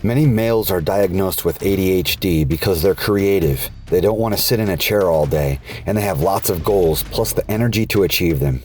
Many males are diagnosed with ADHD because they're creative. They don't want to sit in a chair all day, and they have lots of goals, plus the energy to achieve them.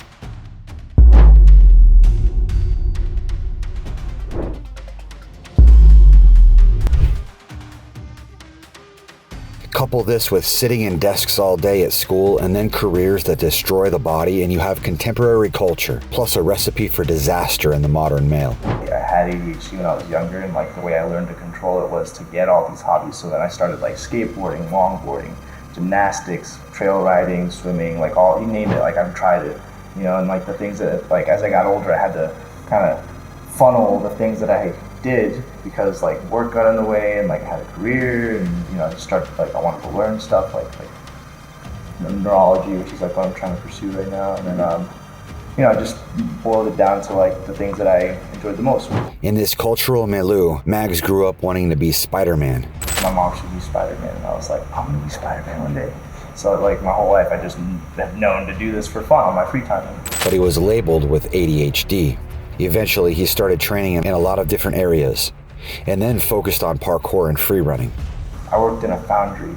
Couple this with sitting in desks all day at school and then careers that destroy the body, and you have contemporary culture, plus a recipe for disaster in the modern male. I had ADHD when I was younger, and the way I learned to control it was to get all these hobbies. So then I started skateboarding, longboarding, gymnastics, trail riding, swimming, all, you name it, I've tried it, and the things that, as I got older, I had to kind of funnel the things that I did because work got in the way, and I had a career, and I just started I wanted to learn stuff like neurology, which is what I'm trying to pursue right now, and then I just boiled it down to the things that I enjoyed the most. In this cultural milieu, Mags grew up wanting to be Spider-Man. My mom should be Spider-Man, and I was like, I'm gonna be Spider-Man one day. So my whole life I just have known to do this for fun on my free time. But he was labeled with ADHD. Eventually, he started training in a lot of different areas, and then focused on parkour and free running. I worked in a foundry,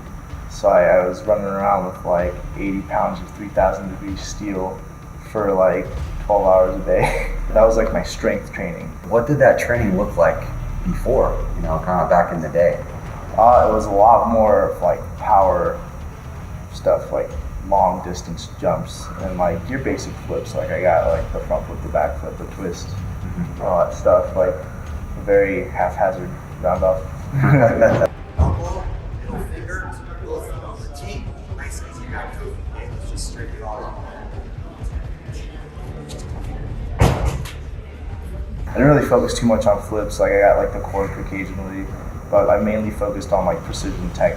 so I was running around with 80 pounds of 3,000 degree steel for 12 hours a day. That was my strength training. What did that training look like before, kind of back in the day? It was a lot more of power stuff, long distance jumps and your basic flips. I got the front flip, the back flip, the twist, all that stuff. Very haphazard round off. I didn't really focus too much on flips. I got the cork occasionally, but I mainly focused on precision tech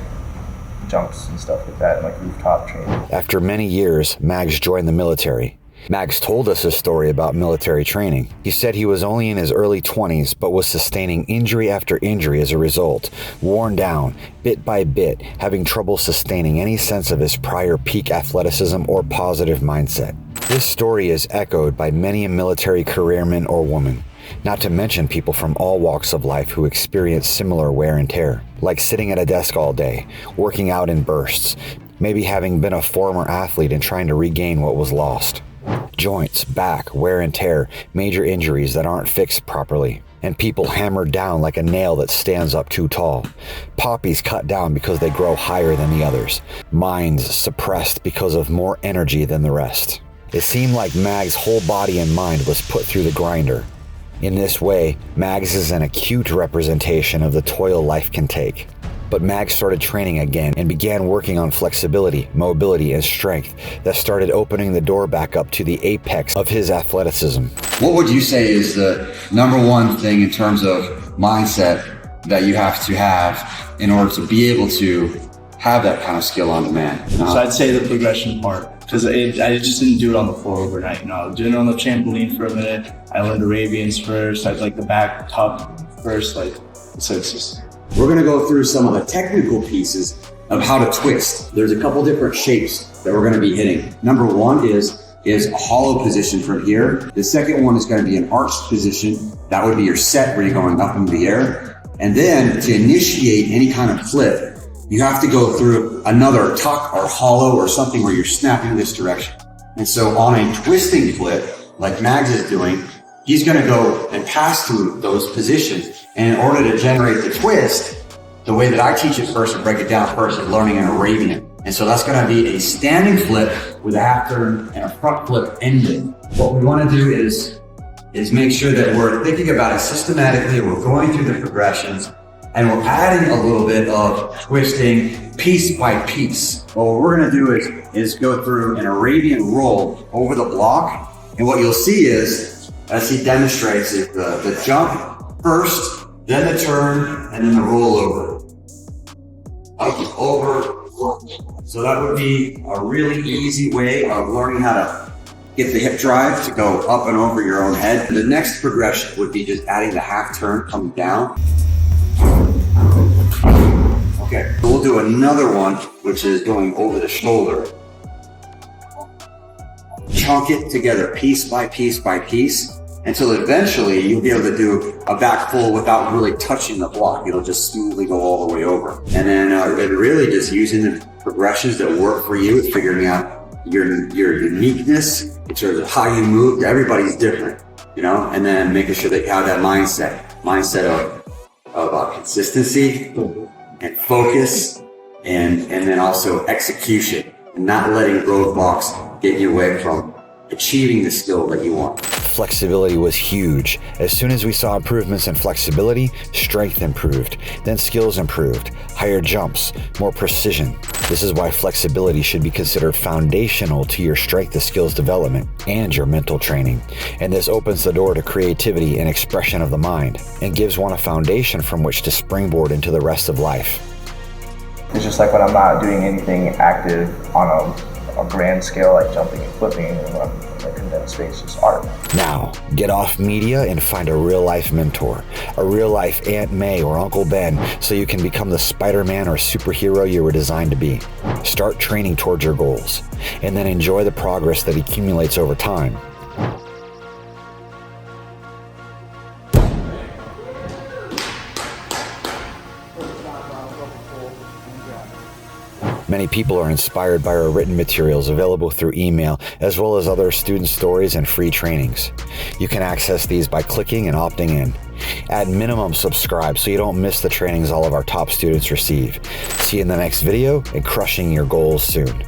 jumps and stuff like that, and rooftop training. After many years, Mags joined the military. Mags told us a story about military training. He said he was only in his early 20s, but was sustaining injury after injury as a result, worn down, bit by bit, having trouble sustaining any sense of his prior peak athleticism or positive mindset. This story is echoed by many a military careerman or woman, not to mention people from all walks of life who experience similar wear and tear, like sitting at a desk all day, working out in bursts, maybe having been a former athlete and trying to regain what was lost. Joints, back, wear and tear, major injuries that aren't fixed properly, and people hammered down like a nail that stands up too tall. Poppies cut down because they grow higher than the others. Minds suppressed because of more energy than the rest. It seemed like Mag's whole body and mind was put through the grinder. In this way, Mags is an acute representation of the toil life can take. But Mags started training again and began working on flexibility, mobility, and strength that started opening the door back up to the apex of his athleticism. What would you say is the number one thing in terms of mindset that you have to have in order to be able to have that kind of skill on demand? So I'd say the progression part, because I just didn't do it on the floor overnight. I was doing it on the trampoline for a minute. I learned Arabians first. I the back top first. So it's just. We're going to go through some of the technical pieces of how to twist. There's a couple different shapes that we're going to be hitting. Number one is a hollow position from here. The second one is going to be an arched position. That would be your set where you're going up in the air. And then to initiate any kind of flip, you have to go through another tuck or hollow or something where you're snapping this direction. And so on a twisting flip, like Mags is doing, he's going to go and pass through those positions. And in order to generate the twist, the way that I teach it first and break it down first is learning an Arabian. And so that's going to be a standing flip with a half turn and a front flip ending. What we want to do is make sure that we're thinking about it systematically. We're going through the progressions and we're adding a little bit of twisting piece by piece. Well, what we're going to do is go through an Arabian roll over the block. And what you'll see is, as he demonstrates, is the jump first, then the turn, and then the roll over. Up, over. So that would be a really easy way of learning how to get the hip drive to go up and over your own head. The next progression would be just adding the half turn coming down. Okay, so we'll do another one, which is going over the shoulder. Chunk it together piece by piece by piece. until eventually you'll be able to do a back full without really touching the block. It'll just smoothly go all the way over. And then it really just using the progressions that work for you, figuring out your uniqueness in terms of how you move. Everybody's different, you know, and then making sure that you have that mindset of consistency and focus, and then also execution, and not letting roadblocks get you away from achieving the skill that you want. Flexibility was huge. As soon as we saw improvements in flexibility, strength improved, then skills improved, higher jumps, more precision. This is why flexibility should be considered foundational to your strength and skills development and your mental training. And this opens the door to creativity and expression of the mind, and gives one a foundation from which to springboard into the rest of life. It's just like when I'm not doing anything active on a grand scale, like jumping and flipping, and when I'm in a condensed space, it's art. Now, get off media and find a real-life mentor, a real-life Aunt May or Uncle Ben, so you can become the Spider-Man or superhero you were designed to be. Start training towards your goals, and then enjoy the progress that accumulates over time. Many people are inspired by our written materials available through email, as well as other student stories and free trainings. You can access these by clicking and opting in. At minimum, subscribe so you don't miss the trainings all of our top students receive. See you in the next video and crushing your goals soon.